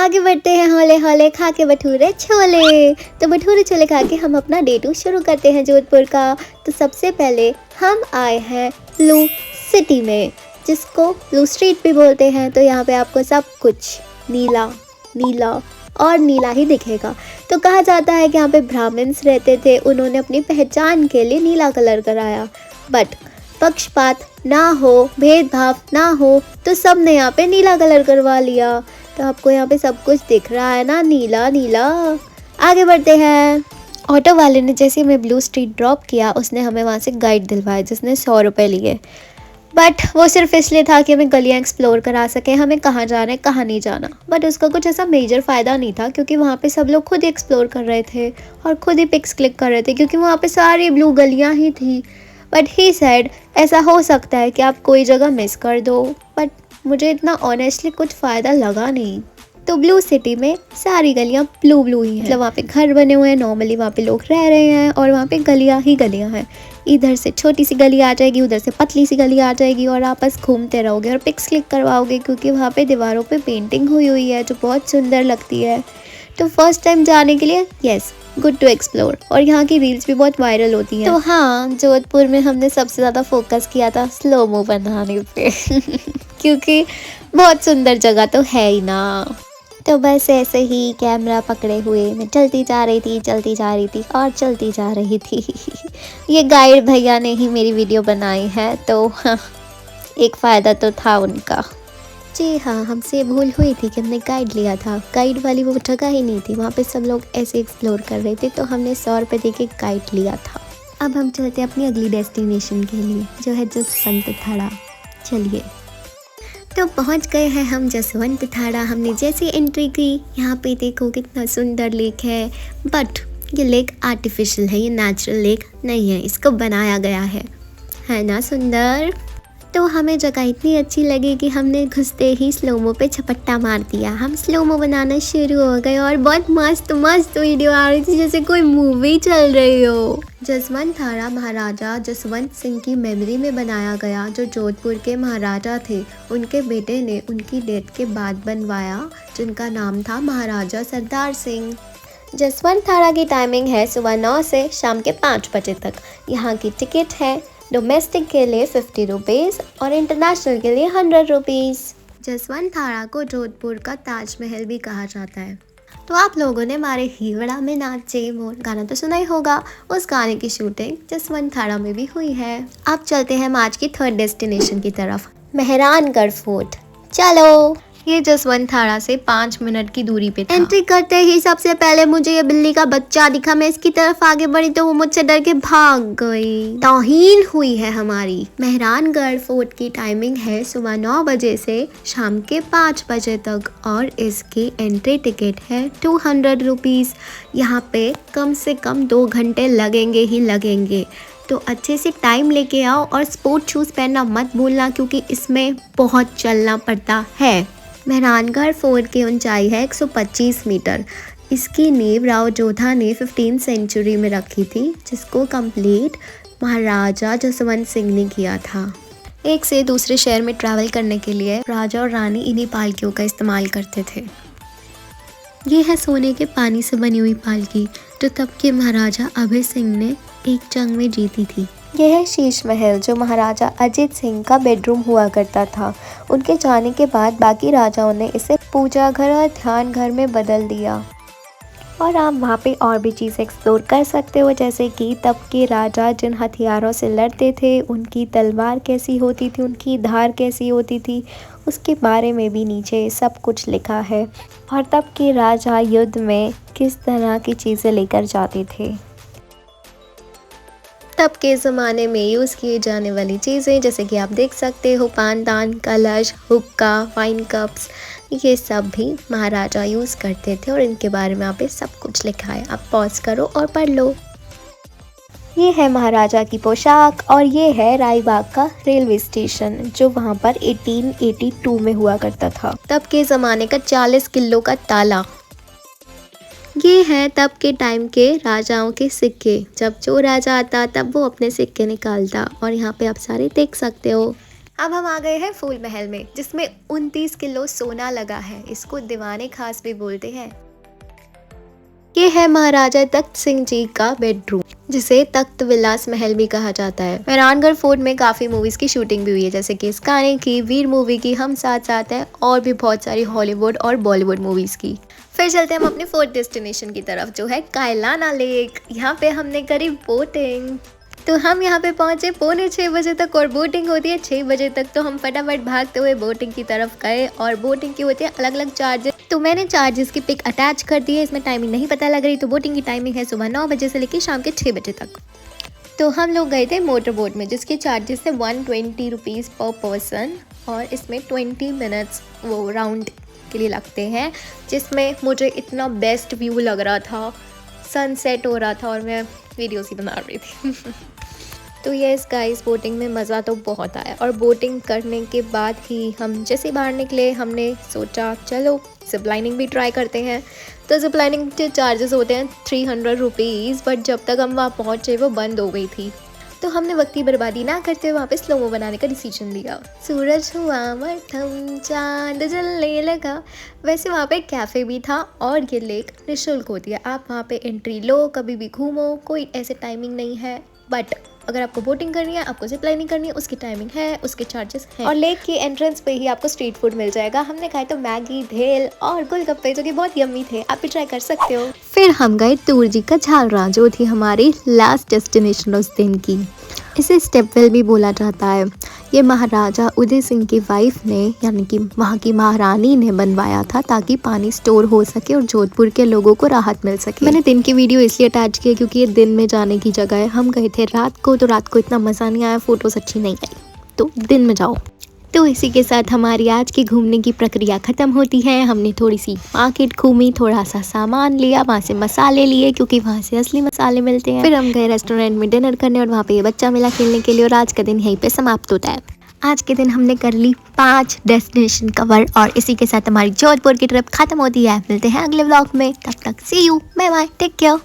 आगे बढ़ते हैं हौले हौले खा के भटूरे छोले। तो भटूरे छोले खा के हम अपना डे 2 शुरू करते हैं जोधपुर का। तो सबसे पहले हम आए हैं ब्लू सिटी में, जिसको ब्लू स्ट्रीट भी बोलते हैं। तो यहाँ पे आपको सब कुछ नीला नीला और नीला ही दिखेगा। तो कहा जाता है कि यहाँ पे ब्राह्मण्स रहते थे, उन्होंने अपनी पहचान के लिए नीला कलर कराया। बट पक्षपात ना हो, भेदभाव ना हो, तो सब ने यहाँ पे नीला कलर करवा लिया। तो आपको यहाँ पे सब कुछ दिख रहा है ना, नीला नीला। आगे बढ़ते हैं। ऑटो वाले ने जैसे हमें ब्लू स्ट्रीट ड्रॉप किया, उसने हमें वहाँ से गाइड दिलवाया जिसने 100 रुपये लिए। बट वो सिर्फ इसलिए था कि हमें गलियाँ एक्सप्लोर करा सके, हमें कहाँ जाना है कहाँ नहीं जाना। बट उसका कुछ ऐसा मेजर फ़ायदा नहीं था, क्योंकि वहाँ पे सब लोग खुद एक्सप्लोर कर रहे थे और खुद ही पिक्स क्लिक कर रहे थे, क्योंकि वहाँ पे सारी ब्लू गलियाँ ही थी। बट ही सेड ऐसा हो सकता है कि आप कोई जगह मिस कर दो, बट मुझे इतना ऑनेस्टली कुछ फ़ायदा लगा नहीं। तो ब्लू सिटी में सारी गलियाँ ब्लू ब्लू ही हैं, मतलब वहाँ पे घर बने हुए हैं, नॉर्मली वहाँ पे लोग रह रहे हैं और वहाँ पे गलियाँ ही गलियाँ हैं। इधर से छोटी सी गली आ जाएगी, उधर से पतली सी गली आ जाएगी और आप बस घूमते रहोगे और पिक्स क्लिक करवाओगे, क्योंकि वहाँ पे दीवारों पे पेंटिंग हुई हुई है जो बहुत सुंदर लगती है। तो फर्स्ट टाइम जाने के लिए यस, गुड टू एक्सप्लोर। और यहाँ की रील्स भी बहुत वायरल होती हैं। तो हाँ, जोधपुर में हमने सबसे ज़्यादा फोकस किया था स्लोमो बनाने पे क्योंकि बहुत सुंदर जगह तो है ही ना। तो बस ऐसे ही कैमरा पकड़े हुए मैं चलती जा रही थी और चलती जा रही थी ये गाइड भैया ने ही मेरी वीडियो बनाई है, तो हाँ, एक फ़ायदा तो था उनका। जी हाँ, हमसे भूल हुई थी कि हमने गाइड लिया था। गाइड वाली वो जगह ही नहीं थी, वहाँ पे सब लोग ऐसे एक्सप्लोर कर रहे थे, तो हमने 100 रुपये दे के गाइड लिया था। अब हम चलते हैं अपनी अगली डेस्टिनेशन के लिए, जो है जसवंत थाड़ा। चलिए, तो पहुंच गए हैं हम जसवंत थाड़ा। हमने जैसे एंट्री की, यहाँ पे देखो कितना सुंदर लेक है। बट ये लेक आर्टिफिशियल है, ये नेचुरल लेक नहीं है, इसको बनाया गया है ना सुंदर। तो हमें जगह इतनी अच्छी लगी कि हमने घुसते ही स्लोमो पे झपट्टा मार दिया। हम स्लोमो बनाना शुरू हो गए और बहुत मस्त मस्त वीडियो आ रही थी, जैसे कोई मूवी चल रही हो। जसवंत थाड़ा महाराजा जसवंत सिंह की मेमोरी में बनाया गया, जो जोधपुर के महाराजा थे। उनके बेटे ने उनकी डेथ के बाद बनवाया, जिनका नाम था महाराजा सरदार सिंह। जसवंत थाड़ा की टाइमिंग है सुबह 9 से शाम के 5 बजे तक। यहाँ की टिकट है डोमेस्टिक के लिए 50 रुपीज़ और इंटरनेशनल के लिए 100 रुपीज़। जसवंत थाड़ा को जोधपुर का ताजमहल भी कहा जाता है। तो आप लोगों ने हमारे हीवड़ा में नाचे मोर गाना तो सुना ही होगा, उस गाने की शूटिंग जसवंत थाड़ा में भी हुई है। अब चलते हैं हम आज की थर्ड डेस्टिनेशन की तरफ, मेहरानगढ़ फोर्ट। चलो, ये जसवंत थाड़ा से 5 मिनट की दूरी पे था। एंट्री करते ही सबसे पहले मुझे ये बिल्ली का बच्चा दिखा। मैं इसकी तरफ आगे बढ़ी तो वो मुझसे डर के भाग गई। तौहीन हुई है हमारी। मेहरानगढ़ फोर्ट की टाइमिंग है सुबह 9 बजे से शाम के 5 बजे तक और इसकी एंट्री टिकट है 200 रुपीज़। यहाँ पे कम से कम 2 घंटे लगेंगे ही लगेंगे। तो अच्छे से टाइम लेके आओ और स्पोर्ट शूज़ पहनना मत भूलना, क्योंकि इसमें बहुत चलना पड़ता है। मेहरानगढ़ फोर्ट की ऊंचाई है 125 मीटर। इसकी नींव राव जोधा ने 15वीं सेंचुरी में रखी थी, जिसको कंप्लीट महाराजा जसवंत सिंह ने किया था। एक से दूसरे शहर में ट्रैवल करने के लिए राजा और रानी इन्हीं पालकियों का इस्तेमाल करते थे। ये है सोने के पानी से बनी हुई पालकी, जो तब के महाराजा अभय सिंह ने एक जंग में जीती थी। यह है शीश महल, जो महाराजा अजीत सिंह का बेडरूम हुआ करता था। उनके जाने के बाद बाकी राजाओं ने इसे पूजा घर और ध्यान घर में बदल दिया। और आप वहाँ पे और भी चीज़ें एक्सप्लोर कर सकते हो, जैसे कि तब के राजा जिन हथियारों से लड़ते थे, उनकी तलवार कैसी होती थी, उनकी धार कैसी होती थी, उसके बारे में भी नीचे सब कुछ लिखा है। और तब के राजा युद्ध में किस तरह की चीज़ें लेकर जाते थे। तब के ज़माने में यूज़ किए जाने वाली चीज़ें, जैसे कि आप देख सकते हो पानदान, कलश, हुक्का, वाइन कप्स, ये सब भी महाराजा यूज़ करते थे और इनके बारे में यहाँ पे सब कुछ लिखा है। आप पॉज करो और पढ़ लो। ये है महाराजा की पोशाक और ये है रायबाग का रेलवे स्टेशन, जो वहाँ पर 1882 में हुआ करता था। तब के ज़माने का 40 किलो का ताला। ये है तब के टाइम के राजाओं के सिक्के। जब जो राजा आता तब वो अपने सिक्के निकालता और यहाँ पे आप सारे देख सकते हो। अब हम आ गए हैं फूल महल में, जिसमें 29 किलो सोना लगा है। इसको दीवाने खास भी बोलते हैं। ये है महाराजा तख्त सिंह जी का बेडरूम, जिसे तख्त विलास महल भी कहा जाता है। मेहरानगढ़ फोर्ट में काफी मूवीज की शूटिंग भी हुई है, जैसे कि इस्काने की, वीर मूवी की, हम साथ साथ हैं, और भी बहुत सारी हॉलीवुड और बॉलीवुड मूवीज की। फिर चलते हम अपने फोर्थ डेस्टिनेशन की तरफ, जो है कायलाना लेक। यहाँ पे हमने करी बोटिंग। तो हम यहाँ पे पहुंचे 5:45 तक, और बोटिंग होती है 6 बजे तक। तो हम फटाफट भागते हुए बोटिंग की तरफ गए, और बोटिंग की होती है अलग अलग चार्जेस। तो मैंने चार्जेस की पिक अटैच कर दी है। इसमें टाइमिंग नहीं पता लग रही, तो बोटिंग की टाइमिंग है सुबह 9 बजे से लेकर शाम के 6 बजे तक। तो हम लोग गए थे मोटर बोट में, जिसके चार्जेस थे 120 रुपीज़ पर पर्सन, और इसमें 20 मिनट्स वो राउंड के लिए लगते हैं, जिसमें मुझे इतना बेस्ट व्यू लग रहा था, सनसेट हो रहा था, और मैं वीडियोस ही बना रही थी। तो यस गाइस, बोटिंग में मज़ा तो बहुत आया। और बोटिंग करने के बाद ही हम जैसे बाहर निकले, हमने सोचा चलो जिप लाइनिंग भी ट्राई करते हैं। तो जिप लाइनिंग के चार्जेस होते हैं 300 रुपीज़, बट जब तक हम वहाँ पहुँचे वो बंद हो गई थी। तो हमने वक्त की बर्बादी ना करते वहाँ पे स्लोमो बनाने का डिसीजन लिया। सूरज हुआ मध्यम, चांद जलने लगा। वैसे वहाँ पे कैफ़े भी था, और ये लेक निःशुल्क होती है। आप वहाँ पे एंट्री लो, कभी भी घूमो, कोई ऐसे टाइमिंग नहीं है। बट अगर आपको बोटिंग करनी है, आपको जिप लाइनिंग करनी है, उसकी टाइमिंग है, उसके चार्जेस हैं। और लेक की एंट्रेंस पे ही आपको स्ट्रीट फूड मिल जाएगा। हमने खाए तो मैगी, भेल और गोलगप्पे, जो कि बहुत यम्मी थे। आप भी ट्राई कर सकते हो। फिर हम गए तूर जी का झालरा, जो थी हमारी लास्ट डेस्टिनेशन उस दिन की। इसे स्टेपवेल भी बोला जाता है। ये महाराजा उदय सिंह की वाइफ ने, यानी कि वहाँ की महारानी ने बनवाया था, ताकि पानी स्टोर हो सके और जोधपुर के लोगों को राहत मिल सके। मैंने दिन की वीडियो इसलिए अटैच की है क्योंकि ये दिन में जाने की जगह है। हम गए थे रात को, तो रात को इतना मज़ा नहीं आया, फोटोज अच्छी नहीं आई, तो दिन में जाओ। तो इसी के साथ हमारी आज की घूमने की प्रक्रिया ख़त्म होती है। हमने थोड़ी सी मार्केट घूमी, थोड़ा सा सामान लिया, वहाँ से मसाले लिए क्योंकि वहाँ से असली मसाले मिलते हैं। फिर हम गए रेस्टोरेंट में डिनर करने, और वहाँ पे ये बच्चा मिला खेलने के लिए, और आज का दिन यहीं पे समाप्त होता है। आज के दिन हमने कर ली 5 डेस्टिनेशन कवर, और इसी के साथ हमारी जोधपुर की ट्रिप खत्म होती है। मिलते हैं अगले व्लॉग में, तब तक see you, bye bye, take care.